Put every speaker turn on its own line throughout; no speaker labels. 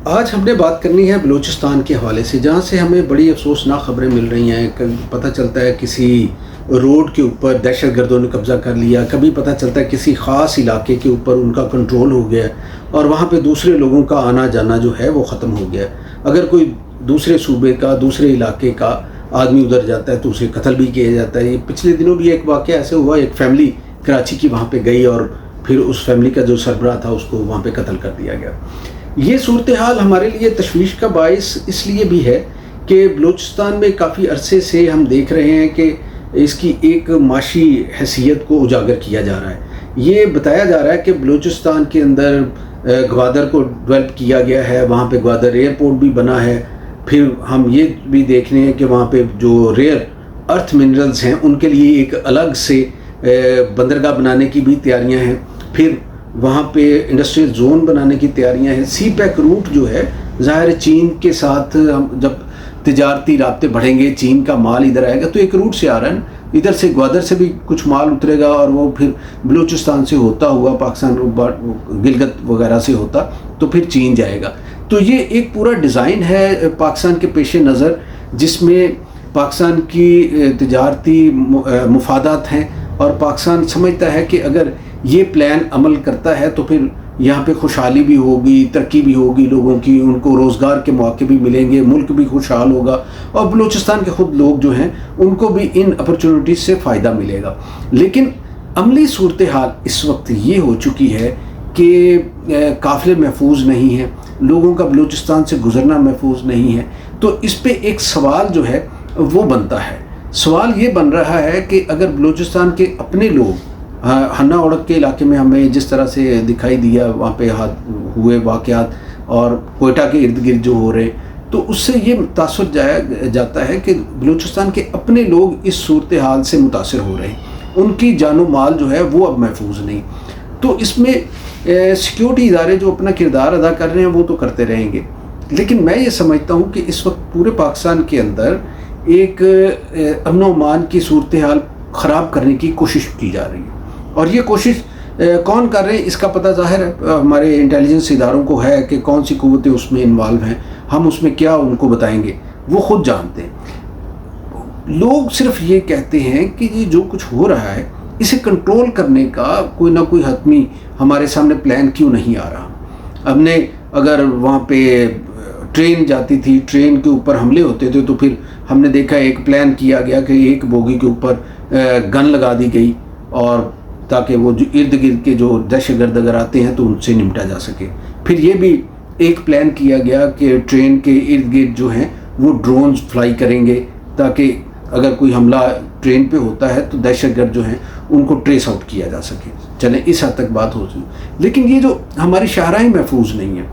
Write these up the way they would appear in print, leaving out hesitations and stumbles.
آج ہم نے بات کرنی ہے بلوچستان کے حوالے سے، جہاں سے ہمیں بڑی افسوسناک خبریں مل رہی ہیں۔ کبھی پتہ چلتا ہے کسی روڈ کے اوپر دہشت گردوں نے قبضہ کر لیا، کبھی پتہ چلتا ہے کسی خاص علاقے کے اوپر ان کا کنٹرول ہو گیا اور وہاں پہ دوسرے لوگوں کا آنا جانا جو ہے وہ ختم ہو گیا۔ اگر کوئی دوسرے صوبے کا، دوسرے علاقے کا آدمی ادھر جاتا ہے تو اسے قتل بھی کیا جاتا ہے۔ یہ پچھلے دنوں بھی ایک واقعہ ایسے ہوا، ایک فیملی کراچی کی وہاں پہ گئی اور پھر اس فیملی کا جو سربراہ تھا اس کو وہاں پہ قتل کر دیا گیا۔ یہ صورتحال ہمارے لیے تشویش کا باعث اس لیے بھی ہے کہ بلوچستان میں کافی عرصے سے ہم دیکھ رہے ہیں کہ اس کی ایک معاشی حیثیت کو اجاگر کیا جا رہا ہے۔ یہ بتایا جا رہا ہے کہ بلوچستان کے اندر گوادر کو ڈیولپ کیا گیا ہے، وہاں پہ گوادر ایئرپورٹ بھی بنا ہے۔ پھر ہم یہ بھی دیکھ رہے ہیں کہ وہاں پہ جو ریئر ارتھ منرلز ہیں ان کے لیے ایک الگ سے بندرگاہ بنانے کی بھی تیاریاں ہیں۔ پھر وہاں پہ انڈسٹریل زون بنانے کی تیاریاں ہیں۔ سی پیک روٹ جو ہے، ظاہر چین کے ساتھ جب تجارتی رابطے بڑھیں گے، چین کا مال ادھر آئے گا تو ایک روٹ سے آ رہا ہے، ادھر سے گوادر سے بھی کچھ مال اترے گا اور وہ پھر بلوچستان سے ہوتا ہوا پاکستان گلگت وغیرہ سے ہوتا تو پھر چین جائے گا۔ تو یہ ایک پورا ڈیزائن ہے پاکستان کے پیش نظر، جس میں پاکستان کی تجارتی مفادات ہیں اور پاکستان سمجھتا ہے کہ اگر یہ پلان عمل کرتا ہے تو پھر یہاں پہ خوشحالی بھی ہوگی، ترقی بھی ہوگی، لوگوں کی ان کو روزگار کے مواقع بھی ملیں گے، ملک بھی خوشحال ہوگا اور بلوچستان کے خود لوگ جو ہیں ان کو بھی ان اپرچونٹیز سے فائدہ ملے گا۔ لیکن عملی صورتحال اس وقت یہ ہو چکی ہے کہ قافلے محفوظ نہیں ہیں، لوگوں کا بلوچستان سے گزرنا محفوظ نہیں ہے۔ تو اس پہ ایک سوال جو ہے وہ بنتا ہے۔ سوال یہ بن رہا ہے کہ اگر بلوچستان کے اپنے لوگ، ہنہ اوڑک کے علاقے میں ہمیں جس طرح سے دکھائی دیا وہاں پہ ہوئے واقعات اور کوئٹہ کے ارد گرد جو ہو رہے، تو اس سے یہ تاثر جاتا ہے کہ بلوچستان کے اپنے لوگ اس صورتحال سے متاثر ہو رہے ہیں، ان کی جان و مال جو ہے وہ اب محفوظ نہیں۔ تو اس میں سیکیورٹی ادارے جو اپنا کردار ادا کر رہے ہیں وہ تو کرتے رہیں گے، لیکن میں یہ سمجھتا ہوں کہ اس وقت پورے پاکستان کے اندر ایک امن و امان کی صورتحال خراب کرنے کی کوشش کی جا رہی ہے، اور یہ کوشش کون کر رہے ہیں اس کا پتہ ظاہر ہے ہمارے انٹیلیجنس اداروں کو ہے کہ کون سی قوتیں اس میں انوالو ہیں، ہم اس میں کیا ان کو بتائیں گے، وہ خود جانتے ہیں۔ لوگ صرف یہ کہتے ہیں کہ یہ جو کچھ ہو رہا ہے اسے کنٹرول کرنے کا کوئی نہ کوئی حتمی ہمارے سامنے پلان کیوں نہیں آ رہا۔ ہم نے اگر وہاں پہ ٹرین جاتی تھی، ٹرین کے اوپر حملے ہوتے تھے تو پھر ہم نے دیکھا ایک پلان کیا گیا کہ ایک بوگی کے اوپر گن لگا دی گئی اور تاکہ وہ جو ارد گرد کے جو دہشت گرد اگر آتے ہیں تو ان سے نمٹا جا سکے۔ پھر یہ بھی ایک پلان کیا گیا کہ ٹرین کے ارد گرد جو ہیں وہ ڈرونز فلائی کریں گے تاکہ اگر کوئی حملہ ٹرین پہ ہوتا ہے تو دہشت گرد جو ہیں ان کو ٹریس آؤٹ کیا جا سکے۔ چلیں اس حد تک بات ہو سکتی، لیکن یہ جو ہماری شاہراہیں محفوظ نہیں ہیں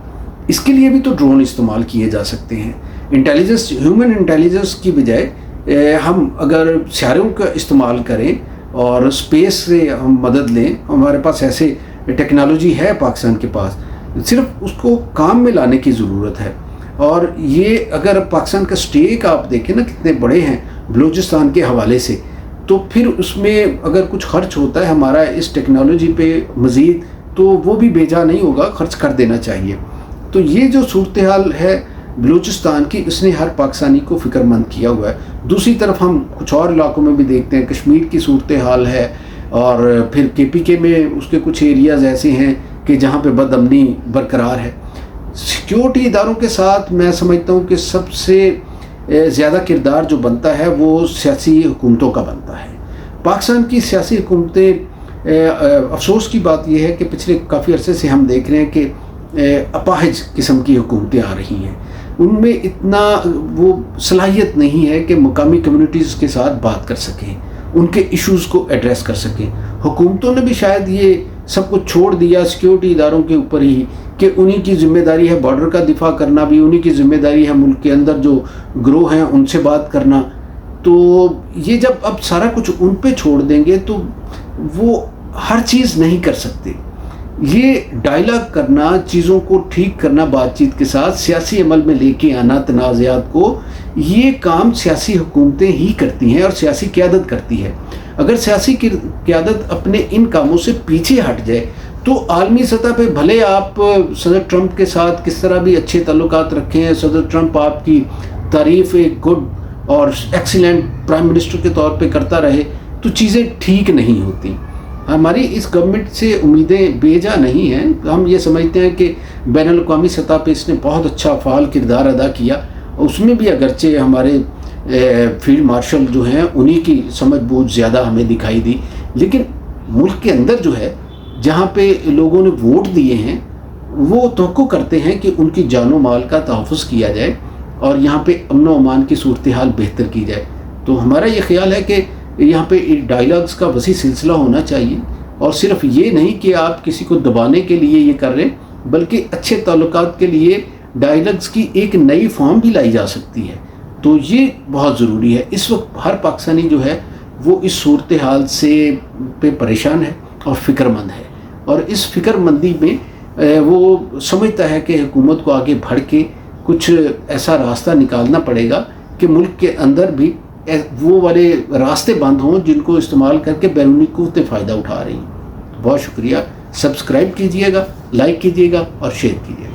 اس کے لیے بھی تو ڈرون استعمال کیے جا سکتے ہیں۔ انٹیلیجنس، ہیومن انٹیلیجنس کی بجائے ہم اگر سیاروں کا استعمال کریں اور اسپیس سے ہم مدد لیں، ہمارے پاس ایسے ٹیکنالوجی ہے پاکستان کے پاس، صرف اس کو کام میں لانے کی ضرورت ہے۔ اور یہ اگر پاکستان کا اسٹیک آپ دیکھیں نا کتنے بڑے ہیں بلوچستان کے حوالے سے، تو پھر اس میں اگر کچھ خرچ ہوتا ہے ہمارا اس ٹیکنالوجی پہ مزید تو وہ بھی بے جا نہیں ہوگا، خرچ کر دینا چاہیے۔ تو یہ جو صورتحال ہے بلوچستان کی، اس نے ہر پاکستانی کو فکر مند کیا ہوا ہے۔ دوسری طرف ہم کچھ اور علاقوں میں بھی دیکھتے ہیں، کشمیر کی صورتحال ہے اور پھر KPK میں اس کے کچھ ایریاز ایسے ہیں کہ جہاں پہ بد امنی برقرار ہے۔ سیکیورٹی اداروں کے ساتھ میں سمجھتا ہوں کہ سب سے زیادہ کردار جو بنتا ہے وہ سیاسی حکومتوں کا بنتا ہے۔ پاکستان کی سیاسی حکومتیں، افسوس کی بات یہ ہے کہ پچھلے کافی عرصے سے ہم دیکھ رہے ہیں کہ اپاہج قسم کی حکومتیں آ رہی ہیں، ان میں اتنا وہ صلاحیت نہیں ہے کہ مقامی کمیونٹیز کے ساتھ بات کر سکیں، ان کے ایشوز کو ایڈریس کر سکیں۔ حکومتوں نے بھی شاید یہ سب کچھ چھوڑ دیا سیکیورٹی اداروں کے اوپر ہی کہ انہی کی ذمہ داری ہے بارڈر کا دفاع کرنا، بھی انہی کی ذمہ داری ہے ملک کے اندر جو گروہ ہیں ان سے بات کرنا۔ تو یہ جب اب سارا کچھ ان پہ چھوڑ دیں گے تو وہ ہر چیز نہیں کر سکتے۔ یہ ڈائلاگ کرنا، چیزوں کو ٹھیک کرنا بات چیت کے ساتھ، سیاسی عمل میں لے کے آنا تنازعات کو، یہ کام سیاسی حکومتیں ہی کرتی ہیں اور سیاسی قیادت کرتی ہے۔ اگر سیاسی قیادت اپنے ان کاموں سے پیچھے ہٹ جائے تو عالمی سطح پہ بھلے آپ صدر ٹرمپ کے ساتھ کس طرح بھی اچھے تعلقات رکھیں ہیں، صدر ٹرمپ آپ کی تعریف ایک گڈ اور ایکسیلنٹ پرائم منسٹر کے طور پہ کرتا رہے، تو چیزیں ٹھیک نہیں ہوتی. ہماری اس گورنمنٹ سے امیدیں بے جا نہیں ہیں. ہم یہ سمجھتے ہیں کہ بین الاقوامی سطح پہ اس نے بہت اچھا فعال کردار ادا کیا، اس میں بھی اگرچہ ہمارے فیلڈ مارشل جو ہیں انہی کی سمجھ بوجھ زیادہ ہمیں دکھائی دی، لیکن ملک کے اندر جو ہے جہاں پہ لوگوں نے ووٹ دیے ہیں وہ توقع کرتے ہیں کہ ان کی جان و مال کا تحفظ کیا جائے اور یہاں پہ امن و امان کی صورتحال بہتر کی جائے. تو ہمارا یہ خیال ہے کہ یہاں پہ ڈائیلاگز کا وسیع سلسلہ ہونا چاہیے، اور صرف یہ نہیں کہ آپ کسی کو دبانے کے لیے یہ کر رہے ہیں، بلکہ اچھے تعلقات کے لیے ڈائیلاگز کی ایک نئی فارم بھی لائی جا سکتی ہے. تو یہ بہت ضروری ہے. اس وقت ہر پاکستانی جو ہے وہ اس صورتحال سے پہ پریشان ہے اور فکر مند ہے، اور اس فکر مندی میں وہ سمجھتا ہے کہ حکومت کو آگے بڑھ کے کچھ ایسا راستہ نکالنا پڑے گا کہ ملک کے اندر بھی وہ والے راستے بند ہوں جن کو استعمال کر کے بیرونی قوتیں فائدہ اٹھا رہی ہیں. بہت شکریہ. سبسکرائب کیجئے گا، لائک کیجئے گا اور شیئر کیجئے گا.